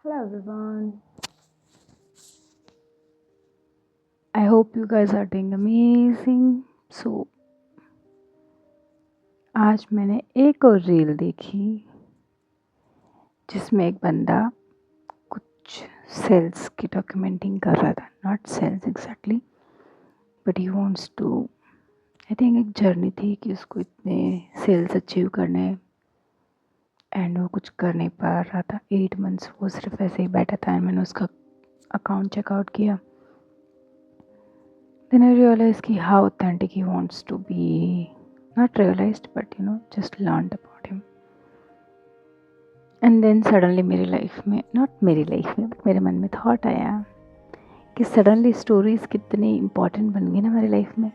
Hello everyone. I hope you guys are doing amazing. So आज मैंने एक और रील देखी जिसमें एक बंदा कुछ सेल्स की डॉक्यूमेंटिंग कर रहा था. Not sales exactly, but he wants to. I think एक जर्नी थी कि उसको इतने सेल्स अचीव करने एंड वो कुछ कर नहीं पा रहा था. 8 months वो सिर्फ ऐसे ही बैठा था एंड मैंने उसका अकाउंट चेकआउट किया. Then I realized कि how authentic he wants to be. Not realized, but just learned about him. And then suddenly मेरी लाइफ में, not मेरी लाइफ में, but मेरे मन में थॉट आया कि सडनली स्टोरीज कितनी इम्पोर्टेंट बन गई ना हमारी लाइफ में.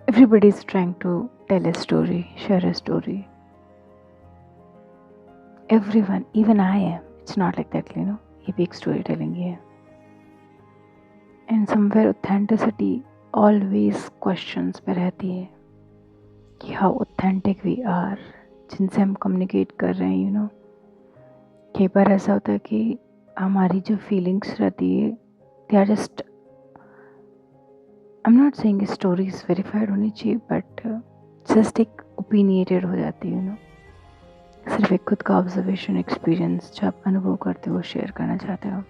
Everybody is trying to tell a story, share a story. Everyone, even I am. It's not like that, ये भी एक स्टोरी टेलिंग है. And somewhere authenticity always questions पे रहती है कि हाउ ऑथेंटिक वी आर, जिनसे हम कम्युनिकेट कर रहे हैं. कई बार ऐसा होता है कि हमारी जो फीलिंग्स रहती है, they are just, I am not saying stories verified होनी चाहिए, बट जस्ट एक ओपिनियटेड हो जाती है. सिर्फ एक खुद का ऑब्जर्वेशन, एक्सपीरियंस जो आप अनुभव करते हो, शेयर करना चाहते हो.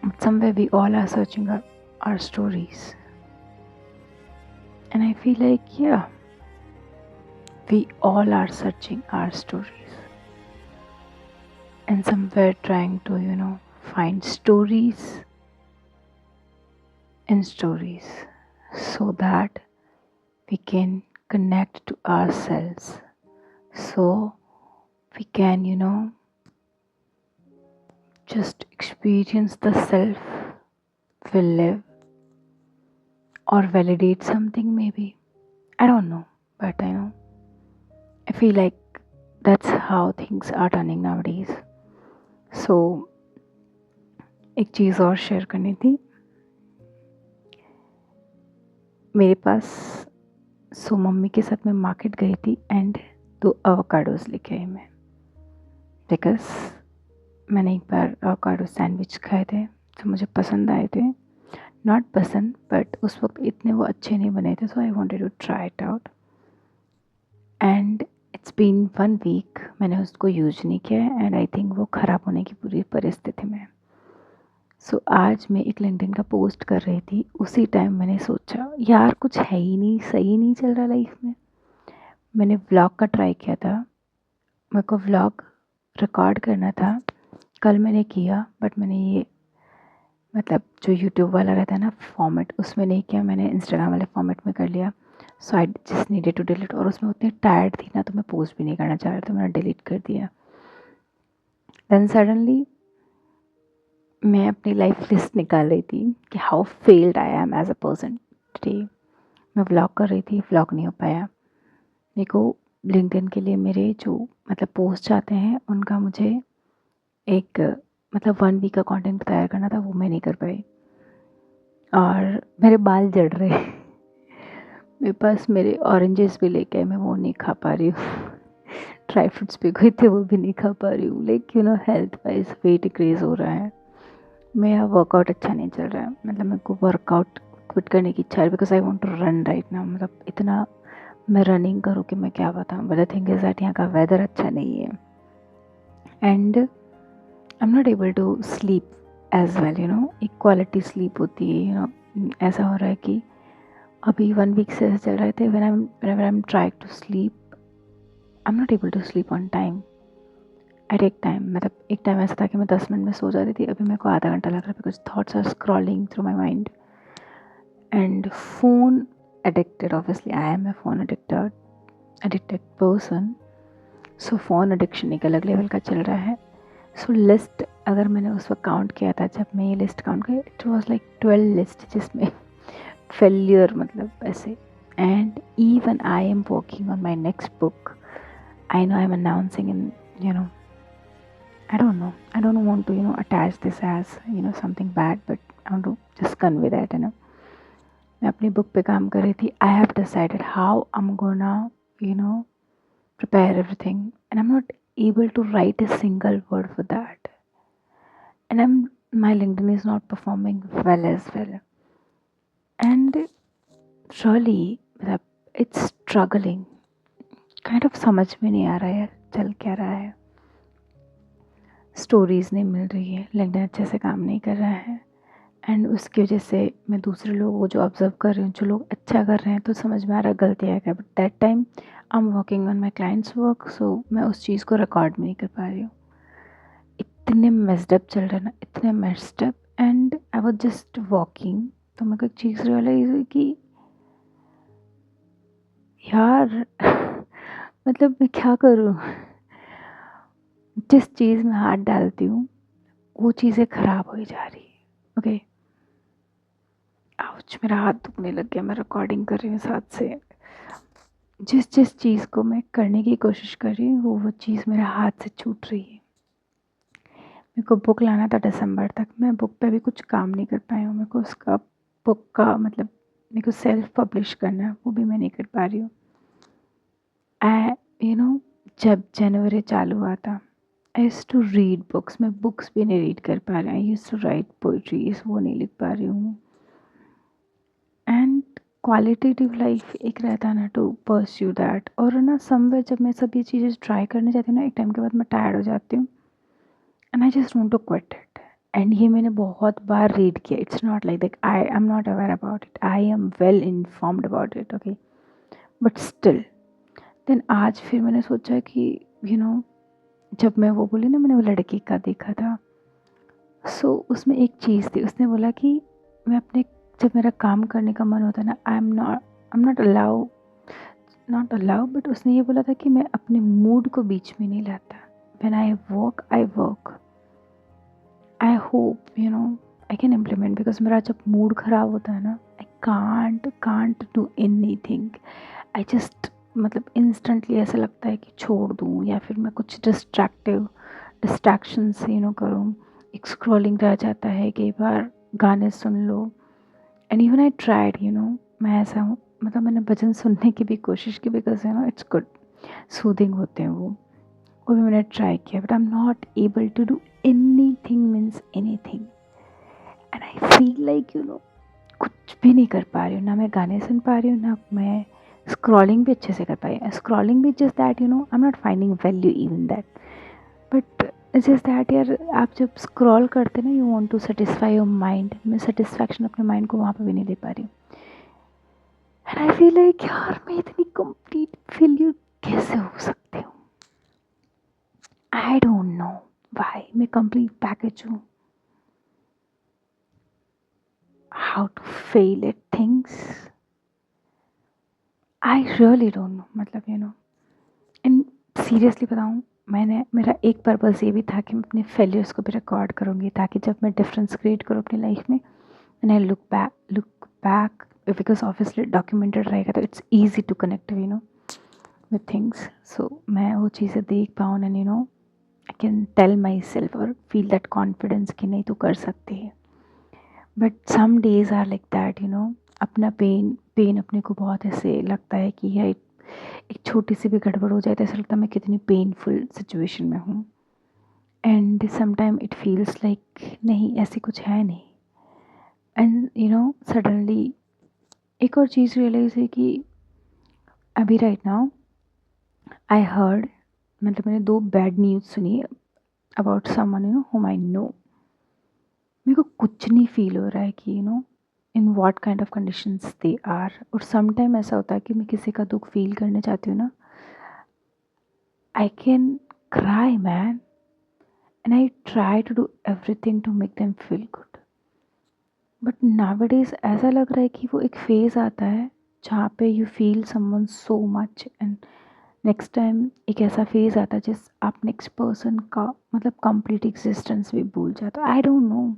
But somewhere we all are searching our stories, and I feel like we all are searching our stories and somewhere trying to find stories and stories so that we can connect to ourselves, so we can just experience the self we live or validate something, maybe. I don't know, but I feel like that's how things are turning nowadays. So एक चीज़ और share करनी थी. मेरे पास mummy के साथ मैं market गई थी एंड 2 एवोकाडोज लेके आई मैं, बिकॉज मैंने एक बार एवोकाडो सैंडविच खाए थे जो मुझे पसंद आए थे. नॉट पसंद, बट उस वक्त इतने वो अच्छे नहीं बने थे, so I wanted to try it out. And it's been 1 week मैंने उसको यूज नहीं किया है एंड आई थिंक वो ख़राब होने की पूरी परिस्थिति में. सो आज मैं एक लिंक्डइन का पोस्ट कर रही थी. उसी टाइम मैंने सोचा यार कुछ है ही नहीं, सही नहीं चल रहा लाइफ में. मैंने व्लॉग का ट्राई किया था. मेरे को व्लॉग रिकॉर्ड करना था. कल मैंने किया, बट मैंने ये मतलब जो यूट्यूब वाला रहता है ना फॉर्मेट, उसमें नहीं किया. मैंने इंस्टाग्राम वाले फॉर्मेट में कर लिया. So I just needed to delete. और उसमें उतनी टायर्ड थी ना, तो मैं पोस्ट भी नहीं करना चाह रहा था, मैंने डिलीट कर दिया. देन सडनली मैं अपनी लाइफ लिस्ट निकाल रही थी कि how failed I am as a person today. मैं व्लॉग कर रही थी, व्लॉग नहीं हो पाया. मेरे को लिंक्डइन के लिए मेरे जो मतलब पोस्ट आते हैं उनका मुझे एक मतलब 1 week का कंटेंट तैयार करना था, वो मैं नहीं कर पाई. और मेरे बाल जड़ रहे मेरे पास मेरे ऑरेंजेस भी लेके आए, मैं वो नहीं खा पा रही हूँ. ड्राई फ्रूट्स भी कोई थे, वो भी नहीं खा पा रही हूँ. Like health wise weight increase हो रहा है. मेरा वर्कआउट अच्छा नहीं चल रहा है. मतलब मेरे को वर्कआउट क्विट करने की इच्छा है, because I want to run right now. मतलब इतना मैं रनिंग करूँ कि मैं क्या बताऊँ. But the thing is that यहाँ का वेदर अच्छा नहीं है and I am not able to sleep as well. एक क्वालिटी स्लीप होती है. ऐसा हो रहा है कि अभी 1 week से ऐसा चल रहे थे. whenever I'm trying to sleep, I'm not able to sleep on time. I take time. मतलब एक टाइम ऐसा था कि मैं 10 मिनट में सो जाती थी. अभी मेरे को आधा घंटा लग रहा है, because thoughts are scrolling through my mind. And phone addicted, obviously I am a phone addicted person. So phone addiction एक अलग लेवल का चल रहा है. सो लिस्ट अगर मैंने उस वक्त काउंट किया था, जब मैं ये लिस्ट काउंट की, इट वॉज लाइक 12 लिस्ट, जिसमें फेलियर मतलब ऐसे. And even I am working on my next book. I know I am announcing in I don't know. I don't want to, attach this as, something bad, but I want to just convey that, मैं अपनी book पे काम कर रही थी. I have decided how I'm gonna, prepare everything, and I'm not able to write a single word for that. And my LinkedIn is not performing well as well. And really, मतलब it's struggling. Kind of समझ में नहीं आ रहा है यार चल क्या रहा है. स्टोरीज़ नहीं मिल रही है, LinkedIn अच्छे से काम नहीं कर रहा है. एंड उसकी वजह से मैं दूसरे लोगों को जो ऑब्ज़र्व कर रही हूँ, जो लोग अच्छा कर रहे हैं तो समझ में आ रहा है गलतियाँ क्या है. But that time I am working on my clients work, so मैं उस चीज़ को रिकॉर्ड नहीं कर पा रही हूँ. इतने मेस्ड अप चल रहे हैं ना, इतने messed up. And I was just walking, तो मेरे को एक चीज़ रियलाइज हुई कि यार मतलब मैं क्या करूँ. जिस चीज़ में हाथ डालती हूँ वो चीज़ें ख़राब हो जा रही है. ओके, आउच, मेरा हाथ दुखने लग गया. मैं रिकॉर्डिंग कर रही हूँ साथ से. जिस चीज़ को मैं करने की कोशिश कर रही हूँ वो चीज़ मेरे हाथ से छूट रही है. मेरे को बुक लाना था दिसंबर तक, मैं बुक पे भी कुछ काम नहीं कर पाई हूँ. मेरे को उसका बुक का मतलब मेरे को सेल्फ पब्लिश करना है, वो भी मैं नहीं कर पा रही हूँ. जब जनवरी चालू हुआ था, आई यूज़ टू रीड बुक्स. मैं बुक्स भी नहीं रीड कर पा रही हूँ. आई यूज़ टू राइट पोइट्रीज, वो नहीं लिख पा रही हूँ. एंड क्वालिटेटिव लाइफ एक रहता है ना, टू परस्यू दैट. और ना समवेयर जब मैं सब ये चीज़ें ट्राई करने जाती हूँ ना, एक टाइम के बाद मैं टायर्ड हो जाती हूँ and I just want to quit it. And ये मैंने बहुत बार रीड किया. It's not like that I am not aware about it, I am well informed about it. Okay, but still then आज फिर मैंने सोचा कि यू नो जब मैं वो बोली ना, मैंने वो लड़की का देखा था. सो उसमें एक चीज़ थी, उसने बोला कि मैं अपने जब मेरा काम करने का मन होता है ना, आई एम नॉट अलाउ बट उसने ये बोला था कि मैं अपने मूड को बीच में नहीं लाता. When I work. I hope I can implement, because मेरा जब मूड ख़राब होता है ना, I can't do any thing. I just मतलब इंस्टेंटली ऐसा लगता है कि छोड़ दूँ या फिर मैं कुछ डिस्ट्रैक्शन से करूँ. एक स्क्रॉलिंग रह जाता है, कई बार गाने सुन लो. एंड इवन आई ट्राइड मैं ऐसा हूँ, मतलब मैंने भजन सुनने की भी कोशिश की, बिकॉज इट्स गुड, सूदिंग होते हैं वो भी मैंने ट्राई किया. But I am not able to do anything, means anything. And I feel like कुछ भी नहीं कर पा रही हूँ. ना मैं गाने सुन पा रही हूँ, ना मैं स्क्रॉलिंग भी अच्छे से कर पाई. स्क्रॉलिंग भी just that I am not finding value even that. But just that यार, आप जब स्क्रॉल करते ना, you want to satisfy your mind. मैं सेटिस्फैक्शन अपने माइंड को वहाँ पर भी नहीं दे पा रही हूँ. एंड आई फील लाइक यार मैं इतनी कंप्लीट फेल्यूर कैसे हो सकती हूँ. I don't know why. मैं कंप्लीट पैकेज हूँ. How to fail at things, I really don't know. मतलब एंड सीरियसली बताऊँ, मेरा एक पर्पज़ ये भी था कि मैं अपने फेलियर्स को भी रिकॉर्ड करूँगी, ताकि जब मैं डिफरेंस क्रिएट करूँ अपनी लाइफ में, and I look back because obviously documented रहेगा तो it's easy to connect with things. So मैं वो चीज़ें देख पाऊँ and I can tell myself और फील दैट कॉन्फिडेंस कि नहीं, तू कर सकती है. But some days are like that अपना पेन अपने को बहुत ऐसे लगता है कि यार एक छोटी सी भी गड़बड़ हो जाए तो ऐसा लगता है मैं कितनी पेनफुल सिचुएशन में हूँ. And sometime it feels like नहीं, ऐसे कुछ है नहीं. एंड सडनली एक और चीज़ रियलाइज़ है कि अभी राइट नाउ आई हर्ड, मतलब मैंने 2 बैड न्यूज़ सुनी about someone whom I know. मेरे को कुछ नहीं फील हो रहा है कि in what kind of conditions they are. और समटाइम ऐसा होता है कि मैं किसी का दुख फील करने चाहती हूँ ना, I can cry man, and I try to do everything to make them feel good. But nowadays ऐसा लग रहा है कि वो एक फेज़ आता है जहाँ पे you feel someone so much, and next time एक ऐसा फेज़ आता है जिस आप नेक्स्ट पर्सन का मतलब कंप्लीट एग्जिस्टेंस भी भूल जाते हो. आई डोंट नो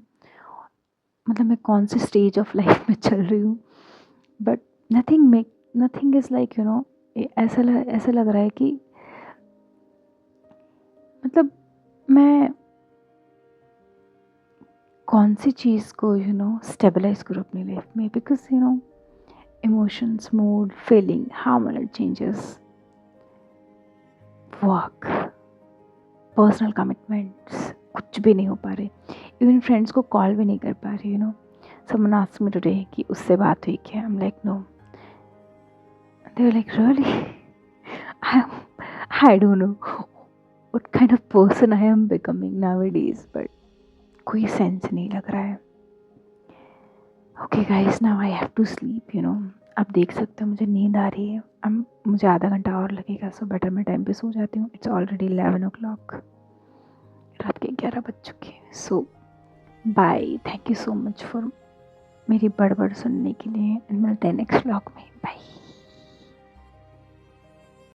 मतलब मैं कौन से स्टेज ऑफ लाइफ में चल रही हूँ. बट नथिंग इज़ लाइक ऐसा लग रहा है कि मतलब मैं कौन सी चीज़ को स्टेबलाइज करूँ अपनी लाइफ में. Because emotions, mood, feeling, hormonal changes, work, personal commitments कुछ भी नहीं हो पा रहे, इवन फ्रेंड्स को कॉल भी नहीं कर पा रही, समवन आस्क्ड मी टुडे कि उससे बात हुई क्या, I am like no, they were like really, I don't know what kind of person I am becoming nowadays, but कोई सेंस नहीं लग रहा है। Okay guys, now I have to sleep, आप देख सकते हो मुझे नींद आ रही है, अब मुझे आधा घंटा और लगेगा, सो बेटर मैं टाइम पे सो जाती हूँ। इट्स ऑलरेडी 11 o'clock, रात के 11 बज चुके हैं। So bye, thank you so much for मेरी बड़बड़ सुनने के लिए, एंड मिलते हैं नेक्स्ट व्लॉग में। बाय।